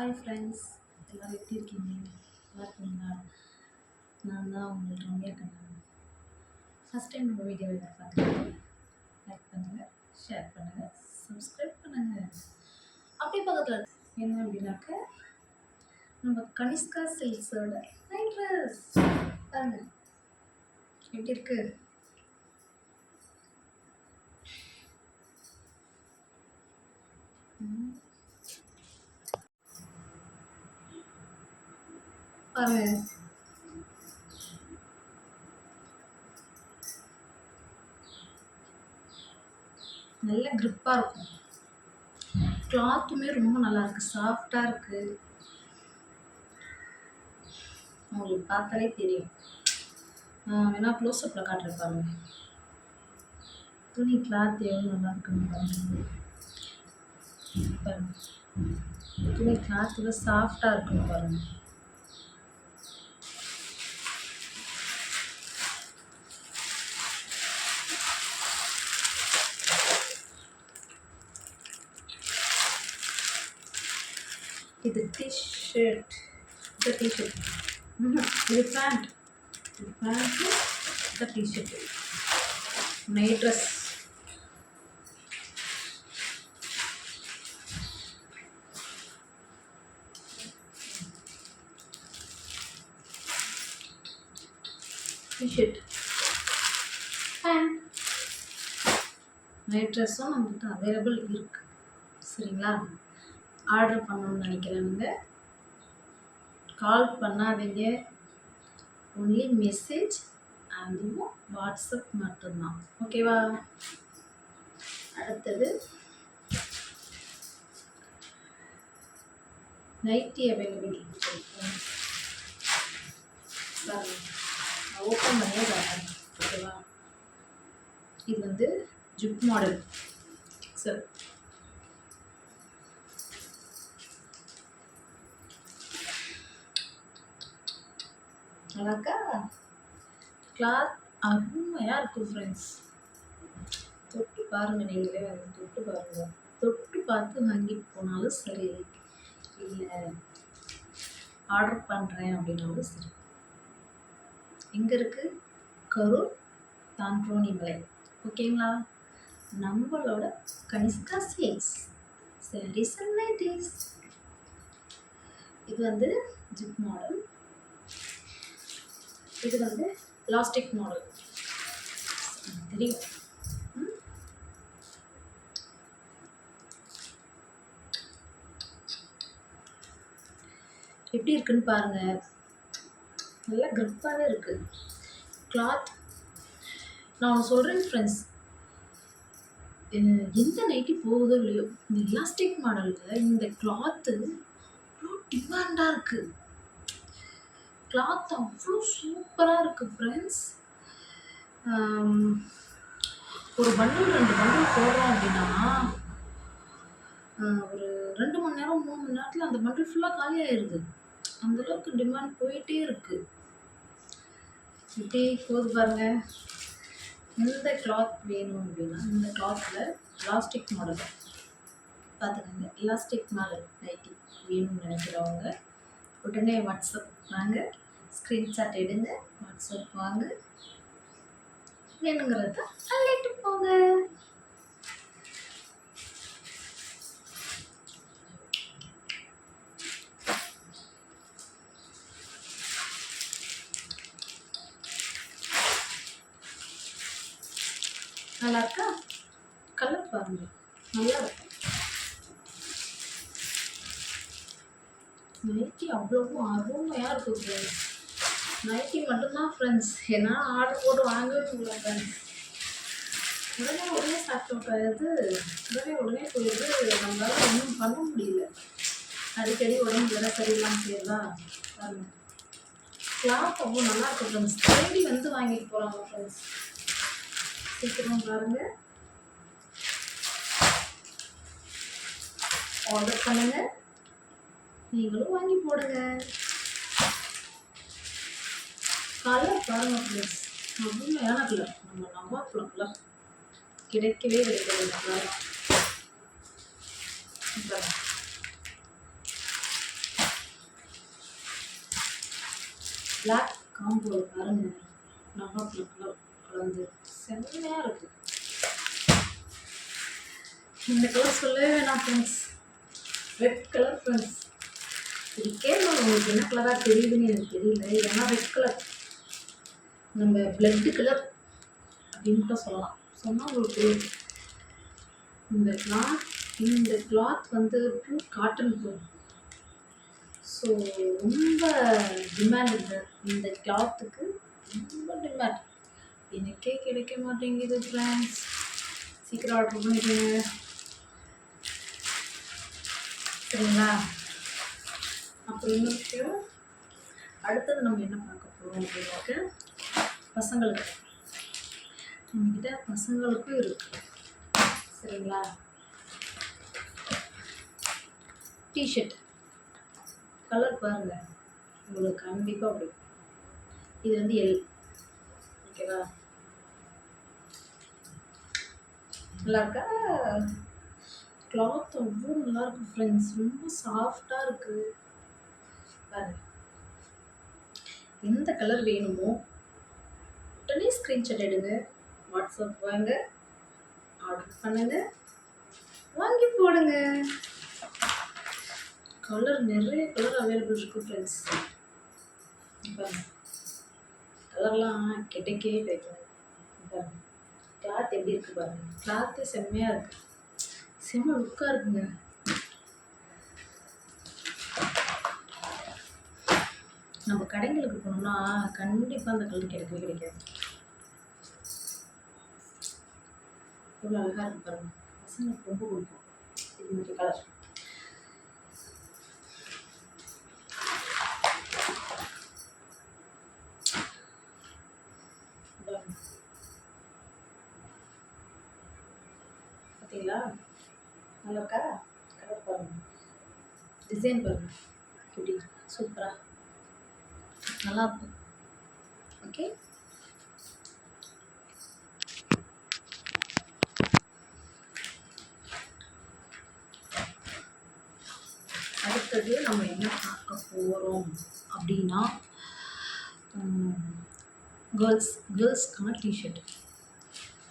Hi friends, எல்லோரும் எப்படி இருக்கீங்க? நல்லா இருக்கீங்களா? நான் தான் உங்கள் ரம்யா கண்ணன். ஃபஸ்ட் டைம் நம்ம வீடியோ பார்க்குறீங்க, லைக் பண்ணுங்கள், ஷேர் பண்ணுங்கள், சப்ஸ்கிரைப் பண்ணுங்கள். அப்படியே பக்கத்தில் என்ன அப்படின்னாக்க நம்ம கனிஷ்கா சில்க்ஸோட நைட் ட்ரெஸ் பாருங்க எப்படி இருக்கு. பாருங்க, நல்ல கிரிப்பாக இருக்கும். கிளாத்துமே ரொம்ப நல்லா இருக்கு, சாஃப்டாக இருக்கு. உங்களுக்கு பார்த்தாலே தெரியும். வேணா க்ளோஸ்அப்பில் காட்டுறேன் பாருங்க. துணி கிளாத் எவ்வளோ நல்லா இருக்குன்னு பாருங்க. துணி கிளாத்துல சாஃப்டாக இருக்குன்னு பாருங்க. இது டிஷர்ட், இது டிஷர்ட், இது பேண்ட், இது பேண்ட்டு, இது t-shirt, night dress. T-shirt, pant, night ட்ரெஸ்ஸும் நம்மகிட்ட அவைலபிள் இருக்குது. சரிங்களா? ஆர்டர் பண்ணணும்னு நினைக்கிறவங்க கால் பண்ணாதீங்க, ஒன்லி மெசேஜ், அதுவும் வாட்ஸ்அப் மட்டும்தான். ஓகேவா? அடுத்தது நைட்டி அவைலபிள் ஓப்பன் பண்ணியே காட்டுறேன். ஓகேவா? இது வந்து ஜிப் மாடல். சார் நல்லாக்கா? கிளாத் அருமையாக இருக்கும் ஃப்ரெண்ட்ஸ். தொட்டு பாருங்கள், நீங்களே வந்து தொட்டு பாருங்கள். தொட்டு பார்த்து வாங்கிட்டு போனாலும் சரி, இல்லை ஆர்டர் பண்ணுறேன் அப்படின்னாலும் சரி. எங்கே இருக்குது? கரூர் தான்ட்ரோணி மலை. ஓகேங்களா? நம்மளோட Kanishka silks sarees and nighties. இது வந்து ஜிப் மாடல், இது வந்து எலாஸ்டிக் மாடல். தெரியும். எப்படி இருக்குன்னு பாருங்க. நல்லா கிரிப்பாகவே இருக்கு கிளாத். நான் ஒன்று சொல்கிறேன் ஃப்ரெண்ட்ஸ், எந்த நைட்டி போகுதோ இல்லையோ, இந்த எலாஸ்டிக் மாடலில் இந்த கிளாத்து அவ்வளோ டிமாண்டாக இருக்குது. கிளாத் அவ்வளோ சூப்பராக இருக்குது ஃப்ரெண்ட்ஸ். ஒரு பண்டில் 2 பண்டில் போடுறோம் அப்படின்னா ஒரு 2 மணி நேரம் 3 மணி நேரத்தில் அந்த பண்டில் ஃபுல்லாக காலி ஆயிடுது. அந்தளவுக்கு டிமாண்ட் போயிட்டே இருக்குது. இப்படி போது பாருங்க. இந்த கிளாத் வேணும் அப்படின்னா இந்த கிளாத்தில் எலாஸ்டிக் மாடல் பார்த்துக்கோங்க. எலாஸ்டிக் மாடல் நைட்டி வேணும்னு நினைக்கிறவங்க உடனே வாட்ஸ்அப் வாங்க, ஸ்க்ரீன்ஷாட் எடுங்க, வாட்ஸ்அப் வாங்க, வேணுங்கிறத அள்ளிட்டு போங்க. நல்லா இருக்கா? கலர் பாருங்க, நல்லா இருக்கும். நைட்டி அவ்வளவும் அருமையாக இருக்கும் ஃப்ரெண்ட்ஸ். நைட்டி மட்டும்தான் ஃப்ரெண்ட்ஸ், ஏன்னா ஆர்டர் போட்டு வாங்கவே முடியல ஃப்ரெண்ட்ஸ். உடனே சாப்பிட்டு உடனே போயிடுது. நம்மளால் ஒன்றும் பண்ண முடியல. அடிக்கடி உடம்பு வேலை சரியில்லாமல் செய்யறதா பாருங்க. கிளாத் அவ்வளோ நல்லா இருக்கும் ஃப்ரெண்ட்ஸ். தேடி வந்து வாங்கிட்டு போகிறாங்க ஃப்ரெண்ட்ஸ். சீக்கிரம் பாருங்க, ஆர்டர் பண்ணுங்க, நீங்களும் வாங்கி போடுங்க. கலர் பாருங்க ஃப்ரெண்ட்ஸ், அருமையான கலர். நம்ம நவாப் கலர் கிடைக்கவே கிடைக்காது. பிளாக் காம்போ பாருங்க, நவாப்ல கலர் கலந்து செம்மையாக இருக்குது. இந்த கலர் சொல்லவே வேணாம் ஃப்ரெண்ட்ஸ், ரெட் கலர் ஃப்ரெண்ட்ஸ். இது கேட்கணும் உங்களுக்கு என்ன கலராக தெரியுதுன்னு எனக்கு தெரியல. ஏன்னா ரெட் கலர் நம்ம பிளட்டு கலர் அப்படின்னு கூட சொல்லலாம். சொன்னால் உங்களுக்கு இந்த கிளாத் வந்து பியூர் காட்டன் ப்ளூ. ஸோ ரொம்ப டிமாண்ட் இந்த கிளாத்துக்கு, ரொம்ப டிமாண்ட். எனக்கே கிடைக்க மாட்டேங்குது ஃப்ரெண்ட்ஸ். சீக்கிரம் ஆர்டர் பண்ணிடுங்க சரிங்களா. அப்புறம் இன்னொரு விஷயம், அடுத்தது நம்ம என்ன பார்க்க போகிறோம் அப்படின்னாக்க, பசங்களுக்கு நம்மக்கிட்ட பசங்களுக்கும் இருக்குது சரிங்களா. டிஷர்ட் கலர் பாருங்கள், உங்களுக்கு கண்டிப்பாக பிடிக்கும். இது வந்து எல், ஓகேவா. நல்லா இருக்கா? கிளாத் அவ்வளோ நல்லாயிருக்கு ஃப்ரெண்ட்ஸ், ரொம்ப சாஃப்டாக இருக்குது பாருங்க. எந்த கலர் வேணுமோ உடனே ஸ்க்ரீன்ஷாட் எடுங்க, வாட்ஸ்அப் வாங்க, ஆர்டர் பண்ணுங்க, வாங்கி போடுங்க. கலர் நிறைய கலர் அவைலபிள் இருக்குது ஃப்ரெண்ட்ஸ். பாருங்க கலர்லாம் கிடைக்கவே கிடைக்காது. பாருங்க கிளாத் எப்படி இருக்குது பாருங்க, கிளாத்தே செம்மையாக இருக்குது, செம்ம லுக்காக இருக்குங்க. நம்ம கடைங்களுக்கு போனோம்னா கண்டிப்பாக அந்த கலர் கிடைக்கவே கிடைக்காது. எவ்வளோ அழகாக இருக்கு பாருங்க, பசங்களுக்கு ரொம்ப பிடிக்கும் இது மாதிரி கலர். பார்த்தீங்களா நல்லா இருக்கா? கலர் பாருங்க, டிசைன் பாருங்க, எப்படி சூப்பராக நல்லா இருக்கும். ஓகே, அடுத்தது நம்ம என்ன பார்க்க போகிறோம் அப்படின்னா, கேர்ள்ஸ்க்கான டிஷர்ட்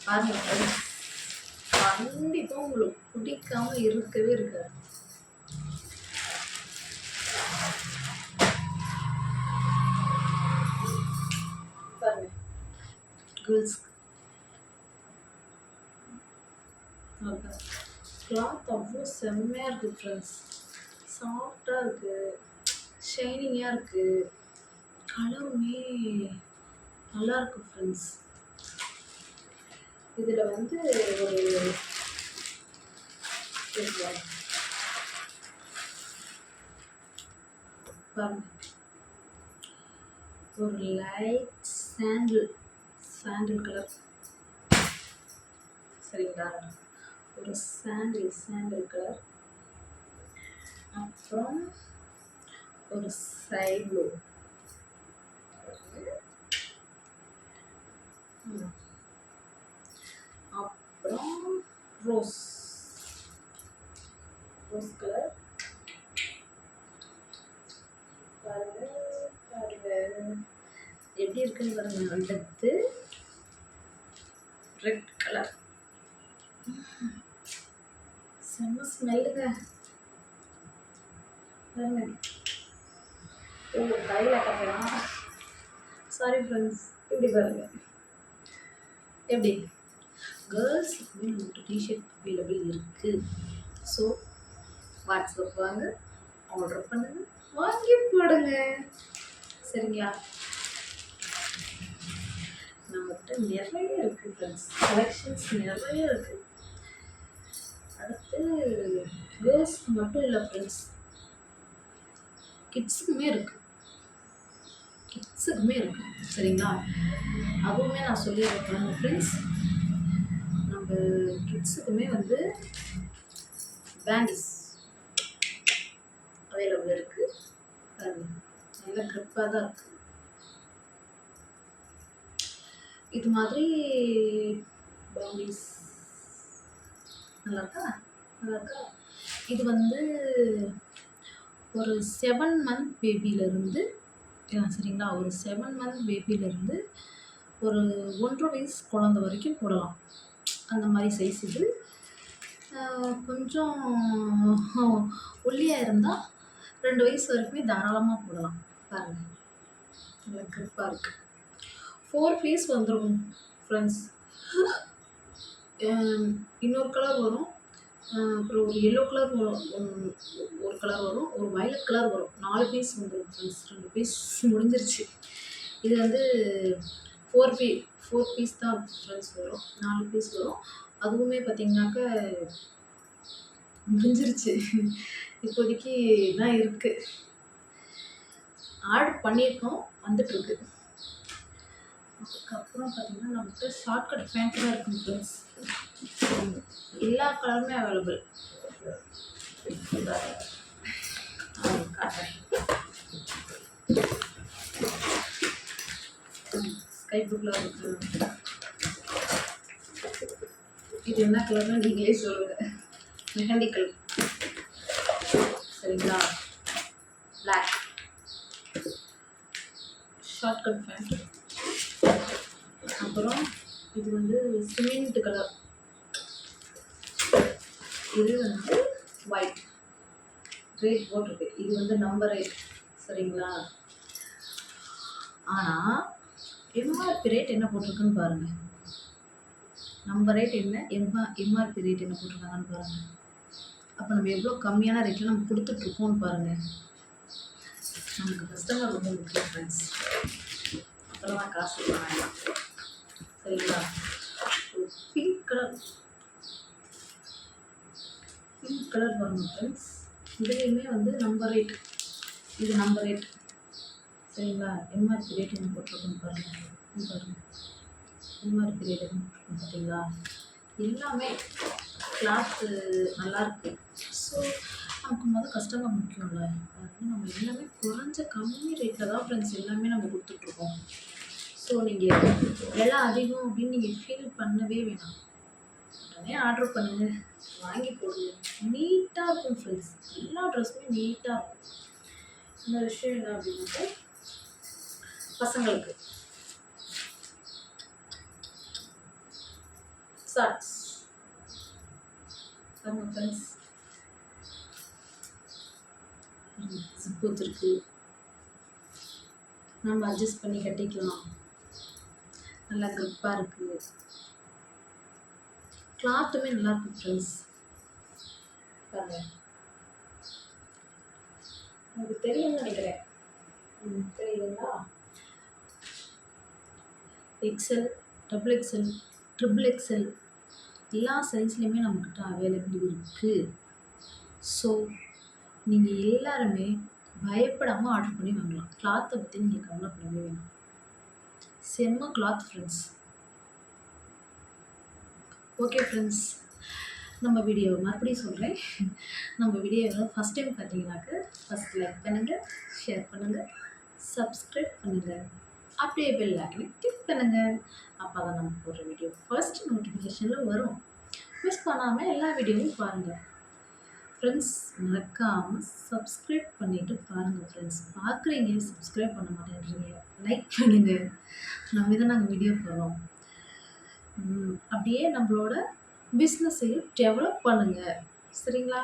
பாருங்கள். கண்டிப்பாக உங்களுக்கு பிடிக்காம இருக்கவே இருக்காது. பாருங்க கேர்ள்ஸ்க்கு கிளாத் அவ்வளோ செம்மையாக இருக்குது ஃப்ரெண்ட்ஸ், சாஃப்டாக இருக்குது, ஷைனிங்காக இருக்குது, கலருமே நல்லாயிருக்கு ஃப்ரெண்ட்ஸ். இதில் வந்து ஒரு லைட் சாண்டில் கலர் சரிங்களா, ஒரு சாண்டில் கலர், அப்புறம் ஒரு ஸ்கை ப்ளூ, அப்புறம் ரோஸ் கலர். பாருங்க எப்படி இருக்குன்னு பாருங்க. அடுத்து ரெட் கலர், செம்ம ஸ்மெல்லுங்க பாருங்க. ஓ கையில் கட்டலாம், சாரி ஃப்ரெண்ட்ஸ். இப்படி பாருங்க எப்படி கேர்ள்ஸுக்குமே நம்மகிட்ட டிஷர்ட் அவைலபிள் இருக்குது. ஸோ வாட்ஸ்அப் வாங்க, ஆர்டர் பண்ணுங்க, வாங்கி போடுங்க சரிங்களா. நம்மகிட்ட நிறைய இருக்குது ஃப்ரெண்ட்ஸ், கலெக்ஷன்ஸ் நிறைய இருக்குது. அடுத்து கேர்ள்ஸ்க்கு மட்டும் இல்லை ஃப்ரெண்ட்ஸ், கிட்ஸுக்குமே இருக்குது சரிங்களா. அதுவுமே நான் சொல்லியிருக்கேன் ஃப்ரெண்ட்ஸ். நம்ம கிட்ஸுக்குமே வந்து பேண்டிஸ் அவைலபிள் இருக்குது. நல்ல க்ரிப்பாக தான் இருக்குது. இது மாதிரி பேண்டிஸ் நல்லா இருக்கா. இது வந்து ஒரு 7 month பேபியிலேருந்து சரிங்களா? ஒரு 7 மந்த் பேபிலேருந்து ஒரு 1½ வயசு குழந்த வரைக்கும் போடலாம். அந்த மாதிரி சைஸ் இது. கொஞ்சம் ஒல்லியா இருந்தா 2 வயசு வரைக்குமே தாராளமா போடலாம். பாருங்க. நல்லா கிரிப்பா இருக்கு. 4 பீஸ் வந்துரும் ஃப்ரெண்ட்ஸ். இன்னொரு கலர் வரும். அப்புறம் ஒரு எல்லோ கலர் வரும். ஒரு கலர் வரும். ஒரு வயலட் கலர் வரும். 4 பீஸ் வந்துரும் ஃப்ரெண்ட்ஸ். 2 பீஸ் முடிஞ்சிருச்சு. இது வந்து 4 பீஸ் தான் ஃப்ரெண்ட்ஸ் வரும். 4 பீஸ் வரும். அதுவுமே பார்த்தீங்கன்னாக்க முடிஞ்சிருச்சு. இப்போதைக்கு தான் இருக்கு. ஆர்டர் பண்ணியிருக்கோம், வந்துட்டுருக்கு. அதுக்கப்புறம் பார்த்தீங்கன்னா நம்மகிட்ட ஷார்ட்கட் பேண்ட் தான் இருக்குங்க ஃப்ரெண்ட்ஸ். எல்லா கலருமே அவைலபிள். காட்டுறேன். ஸ்கை ப்ளூ கலர் இருக்கு. இது என்ன கலர்னு நீங்களே சொல்லுங்க. மெஹந்தி கலர், சரிங்களா? Black shortcut pant. அப்புறம் இது வந்து சிமெண்ட் கலர், இது வந்து ஒயிட். ரேட் போட்டிருக்கு. இது வந்து நம்பர் 8, சரிங்களா? ஆனால் எம்ஆர்பி ரேட் என்ன போட்டிருக்குன்னு பாருங்கள். நம்பர் ரேட் என்ன, எம்ஆர்பி ரேட் என்ன போட்டிருக்காங்கன்னு பாருங்கள். அப்போ நம்ம எவ்வளோ கம்மியான ரேட்டில் நம்ம கொடுத்துட்ருக்கோம்னு பாருங்கள். நமக்கு கஸ்டமர் ரொம்ப முக்கியம் ஃப்ரெண்ட்ஸ். அப்புறம் காசு வேண்டாம், சரிங்களா? பிங்க் கலர் பாருங்கள் ஃப்ரெண்ட்ஸ். இதுலேயுமே வந்து நம்பர் 8. இது நம்பர் 8, சரிங்களா? எம்ஆர்பி ரேட் என்ன போட்டிருக்கோன்னு பாருங்கள். எம்ஆர்பி ரேட் என்ன போட்டிருக்கோம் பார்த்தீங்களா? எல்லாமே கிளாத்து நல்லாயிருக்கு. ஸோ நமக்கு கஸ்டமர் முக்கியம்ல. அதனால் நம்ம எல்லாமே குறைஞ்ச கம்மி ரேட்டில் தான் ஃப்ரெண்ட்ஸ் எல்லாமே நம்ம கொடுத்துட்ருக்கோம். ஸோ நீங்கள் விலை அதிகம் அப்படின்னு நீங்கள் ஃபீல் பண்ணவே வேணாம். உடனே ஆர்டர் பண்ணுங்கள், வாங்கி போடுங்க. நீட்டாக இருக்கும் ஃப்ரெண்ட்ஸ். எல்லா ட்ரெஸ்ஸுமே நீட்டாக இருக்கும். இந்த விஷயம் என்ன அப்படின்னாக்க பசங்களுக்கு ஷார்ட்ஸ் பாருங்கள் ஃப்ரெண்ட்ஸ். ஜிப் வச்சுருக்கு, நம்ம அட்ஜஸ்ட் பண்ணி கட்டிக்கலாம். நல்லா கிரிப்பாக இருக்குது. கிளாத்துமே நல்லாயிருக்கும் ஃப்ரெண்ட்ஸ். பாருங்கள், உங்களுக்கு தெரியும்னு நினைக்கிறேன். தெரியுதுங்களா? XL, double XL, triple XL எல்லா சைஸ்லேயுமே நம்மக்கிட்ட அவைலபிள் இருக்குது. ஸோ நீங்கள் எல்லாருமே பயப்படாமல் ஆர்டர் பண்ணி வாங்கலாம். கிளாத்தை பற்றி நீங்கள் கவலைப்படவே வேணும். செம்ம கிளாத் ஃப்ரெண்ட்ஸ். ஓகே ஃப்ரெண்ட்ஸ், நம்ம வீடியோவை மறுபடியும் சொல்கிறேன். நம்ம வீடியோவை ஃபஸ்ட் டைம் பார்த்தீங்கன்னாக்க ஃபஸ்ட் லைக் பண்ணுங்கள், ஷேர் பண்ணுங்கள், சப்ஸ்கிரைப் பண்ணுங்கள், அப்படியே பெல் ஐக்கனை கிளிக் பண்ணுங்கள். அப்போ தான் நம்ம போடுற வீடியோ ஃபர்ஸ்ட் நோட்டிஃபிகேஷனில் வரும். மிஸ் பண்ணாமல் எல்லா வீடியோவும் பாருங்கள் ஃப்ரெண்ட்ஸ். மறக்காமல் சப்ஸ்கிரைப் பண்ணிவிட்டு பாருங்கள் ஃப்ரெண்ட்ஸ். பார்க்குறீங்க, சப்ஸ்கிரைப் பண்ண மாட்டேன்றீங்க. லைக் பண்ணுங்கள். நம்ம தான் நாங்கள் வீடியோ போடுறோம். அப்படியே நம்மளோட பிஸ்னஸையும் டெவலப் பண்ணுங்கள், சரிங்களா?